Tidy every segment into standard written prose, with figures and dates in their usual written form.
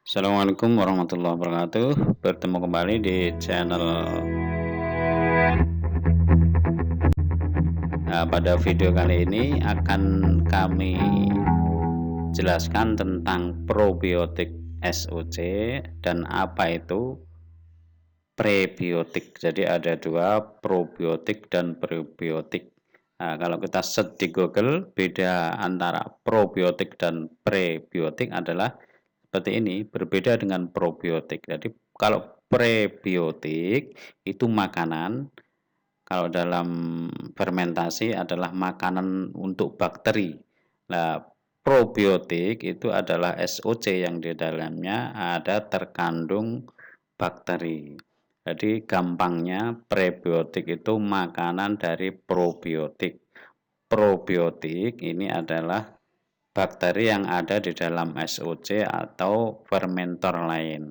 Assalamualaikum warahmatullahi wabarakatuh. Bertemu kembali di channel. Pada video kali ini akan kami jelaskan tentang probiotik SOC dan apa itu prebiotik. Jadi ada dua, probiotik dan prebiotik. Kalau kita search di Google, beda antara probiotik dan prebiotik adalah seperti ini, berbeda dengan probiotik. Jadi kalau prebiotik itu makanan, kalau dalam fermentasi adalah makanan untuk bakteri. Nah, probiotik itu adalah SOC yang di dalamnya ada terkandung bakteri. Jadi gampangnya prebiotik itu makanan dari probiotik. Probiotik ini adalah bakteri yang ada di dalam SOC atau fermentor lain.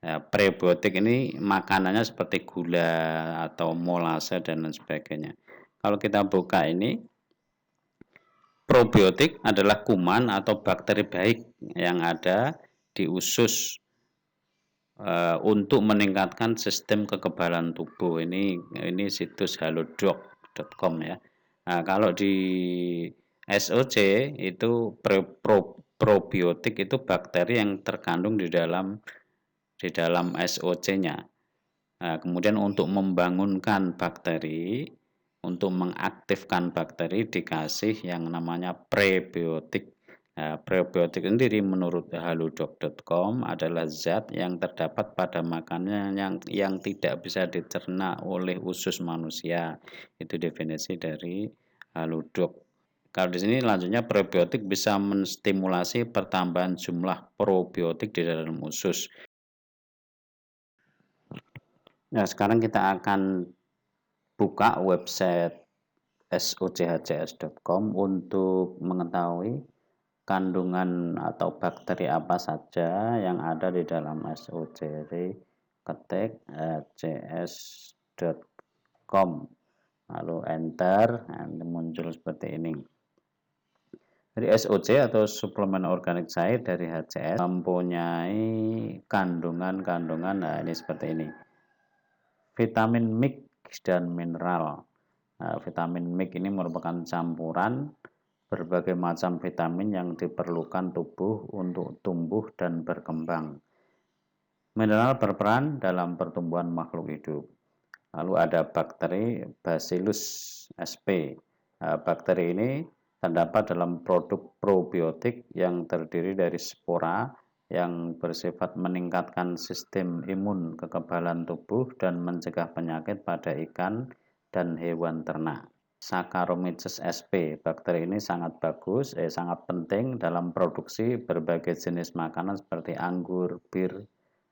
Prebiotik ini makanannya seperti gula atau molase dan lain sebagainya. Kalau kita buka ini, probiotik adalah kuman atau bakteri baik yang ada di usus untuk meningkatkan sistem kekebalan tubuh. Ini situs halodoc.com ya. Nah, kalau di SOC itu probiotik itu bakteri yang terkandung di dalam SOC-nya. Nah, kemudian untuk membangunkan bakteri, untuk mengaktifkan bakteri dikasih yang namanya prebiotik. Nah, prebiotik sendiri menurut halodoc.com adalah zat yang terdapat pada makanan yang tidak bisa dicerna oleh usus manusia. Itu definisi dari halodoc. Kalau di sini lanjutnya prebiotik bisa menstimulasi pertambahan jumlah probiotik di dalam usus. Nah, sekarang kita akan buka website sochcs.com untuk mengetahui kandungan atau bakteri apa saja yang ada di dalam SOC. Jadi ketik cs.com lalu enter, nanti muncul seperti ini. Jadi SOC atau suplemen organik cair dari HCS mempunyai kandungan-kandungan, nah ini seperti ini. Vitamin mix dan mineral. Nah, vitamin mix ini merupakan campuran berbagai macam vitamin yang diperlukan tubuh untuk tumbuh dan berkembang. Mineral berperan dalam pertumbuhan makhluk hidup. Lalu ada bakteri Bacillus sp. Nah, bakteri ini terdapat dalam produk probiotik yang terdiri dari spora yang bersifat meningkatkan sistem imun kekebalan tubuh dan mencegah penyakit pada ikan dan hewan ternak. Saccharomyces sp. Bakteri ini sangat penting dalam produksi berbagai jenis makanan seperti anggur, bir,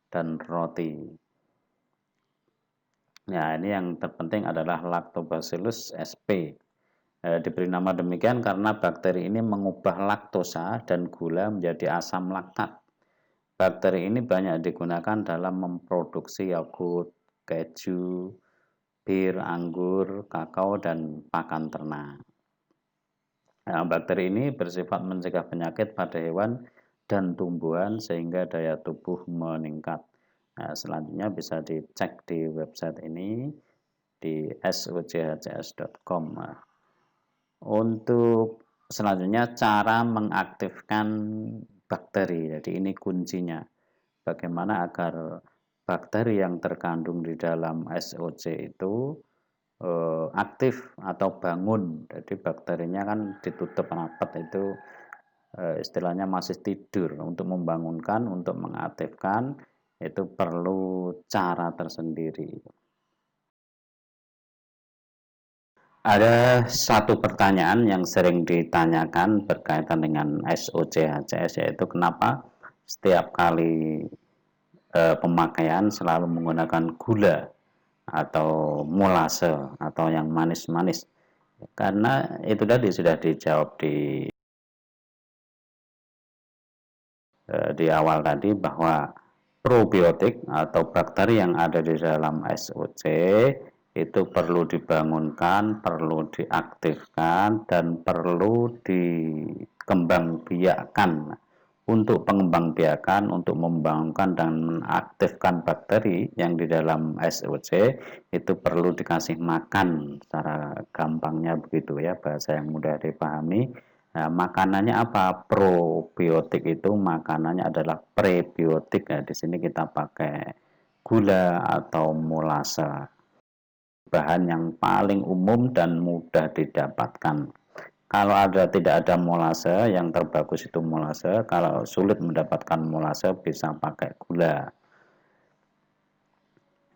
dan roti. Ya, ini yang terpenting adalah Lactobacillus sp. Diberi nama demikian karena bakteri ini mengubah laktosa dan gula menjadi asam laktat. Bakteri ini banyak digunakan dalam memproduksi yogurt, keju, bir, anggur, kakao, dan pakan ternak. Nah, bakteri ini bersifat mencegah penyakit pada hewan dan tumbuhan sehingga daya tubuh meningkat. Nah, selanjutnya bisa dicek di website ini di sochcs.com. Untuk selanjutnya cara mengaktifkan bakteri. Jadi ini kuncinya. Bagaimana agar bakteri yang terkandung di dalam SOC itu aktif atau bangun. Jadi bakterinya kan ditutup rapat itu istilahnya masih tidur. Untuk membangunkan, untuk mengaktifkan itu perlu cara tersendiri. Ada satu pertanyaan yang sering ditanyakan berkaitan dengan SOC HCS, yaitu kenapa setiap kali pemakaian selalu menggunakan gula atau molase atau yang manis-manis. Karena itu tadi sudah dijawab di awal tadi bahwa probiotik atau bakteri yang ada di dalam SOC itu perlu dibangunkan, perlu diaktifkan, dan perlu dikembangbiakkan untuk pengembangbiakan, untuk membangunkan dan mengaktifkan bakteri yang di dalam SOC itu perlu dikasih makan, secara gampangnya begitu ya, bahasa yang mudah dipahami. Nah, makanannya apa? Probiotik itu makanannya adalah prebiotik ya. Di sini kita pakai gula atau molase, bahan yang paling umum dan mudah didapatkan. Kalau tidak ada molase, yang terbagus itu molase. Kalau sulit mendapatkan molase, bisa pakai gula.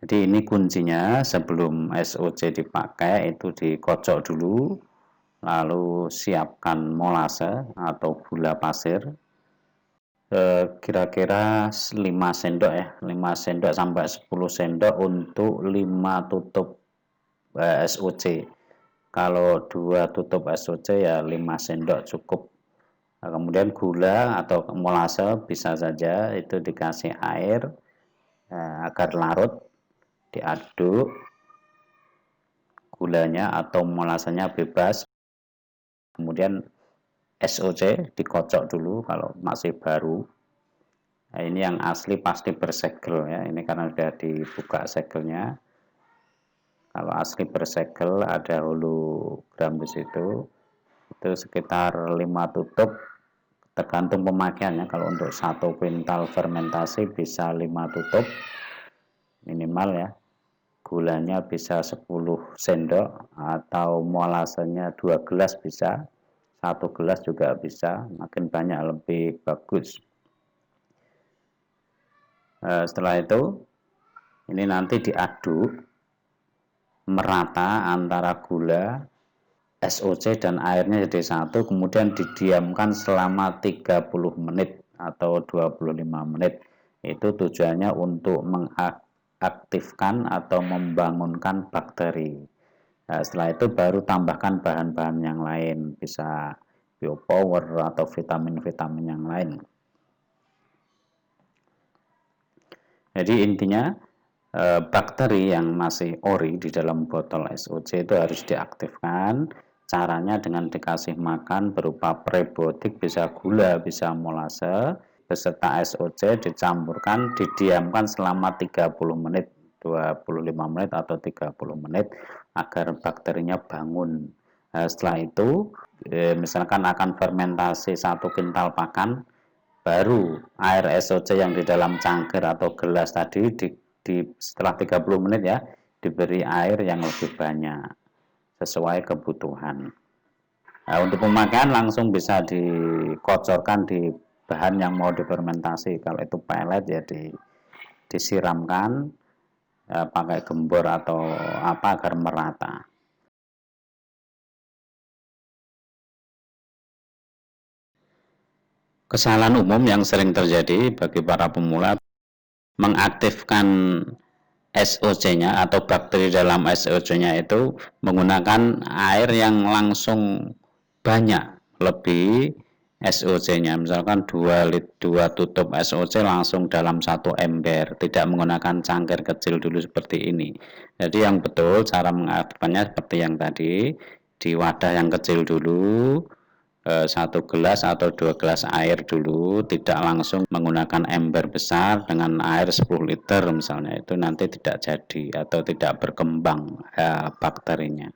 Jadi ini kuncinya, sebelum SOC dipakai itu dikocok dulu, lalu siapkan molase atau gula pasir. Kira-kira 5 sendok ya, 5 sendok sampai 10 sendok untuk 5 tutup SOC. Kalau 2 tutup SOC ya 5 sendok cukup. Nah, kemudian gula atau molase bisa saja itu dikasih air agar larut, diaduk, gulanya atau molasenya bebas. Kemudian SOC dikocok dulu kalau masih baru. Nah, ini yang asli pasti bersegel ya, ini karena sudah dibuka segelnya. Kalau asli bersegel ada hologram di situ, itu sekitar 5 tutup, tergantung pemakaiannya. Kalau untuk 1 kuintal fermentasi bisa 5 tutup minimal ya. Gulanya bisa 10 sendok atau molasenya 2 gelas bisa, 1 gelas juga bisa, makin banyak lebih bagus. Setelah itu ini nanti diaduk merata antara gula, SOC dan airnya jadi satu, kemudian didiamkan selama 30 menit atau 25 menit. Itu tujuannya untuk mengaktifkan atau membangunkan bakteri. Nah, setelah itu baru tambahkan bahan-bahan yang lain, bisa biopower atau vitamin-vitamin yang lain. Jadi intinya bakteri yang masih ori di dalam botol SOC itu harus diaktifkan. Caranya dengan dikasih makan berupa prebiotik, bisa gula, bisa molase, beserta SOC dicampurkan, didiamkan selama 30 menit, 25 menit atau 30 menit agar bakterinya bangun. Setelah itu misalkan akan fermentasi 1 kintal pakan, baru air SOC yang di dalam cangkir atau gelas tadi setelah 30 menit ya, diberi air yang lebih banyak sesuai kebutuhan. Nah, untuk pemakaian langsung bisa dikocorkan di bahan yang mau difermentasi. Kalau itu pelet ya disiramkan pakai gembor atau apa agar merata. Kesalahan umum yang sering terjadi bagi para pemula mengaktifkan SOC-nya atau bakteri dalam SOC-nya itu menggunakan air yang langsung banyak, lebih SOC-nya. Misalkan 2 tutup SOC langsung dalam 1 ember, tidak menggunakan cangkir kecil dulu seperti ini. Jadi yang betul cara mengaktifkannya seperti yang tadi, di wadah yang kecil dulu, 1 gelas atau 2 gelas air dulu, tidak langsung menggunakan ember besar dengan air 10 liter misalnya, itu nanti tidak jadi atau tidak berkembang bakterinya.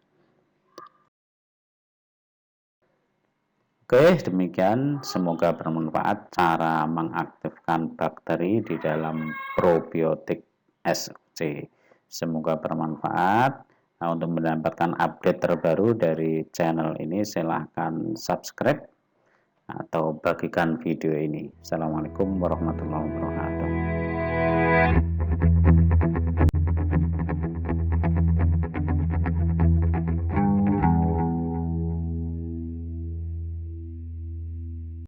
Oke, demikian, semoga bermanfaat cara mengaktifkan bakteri di dalam probiotik SOC. Semoga bermanfaat. Nah, untuk mendapatkan update terbaru dari channel ini, silahkan subscribe atau bagikan video ini. Assalamualaikum warahmatullahi wabarakatuh.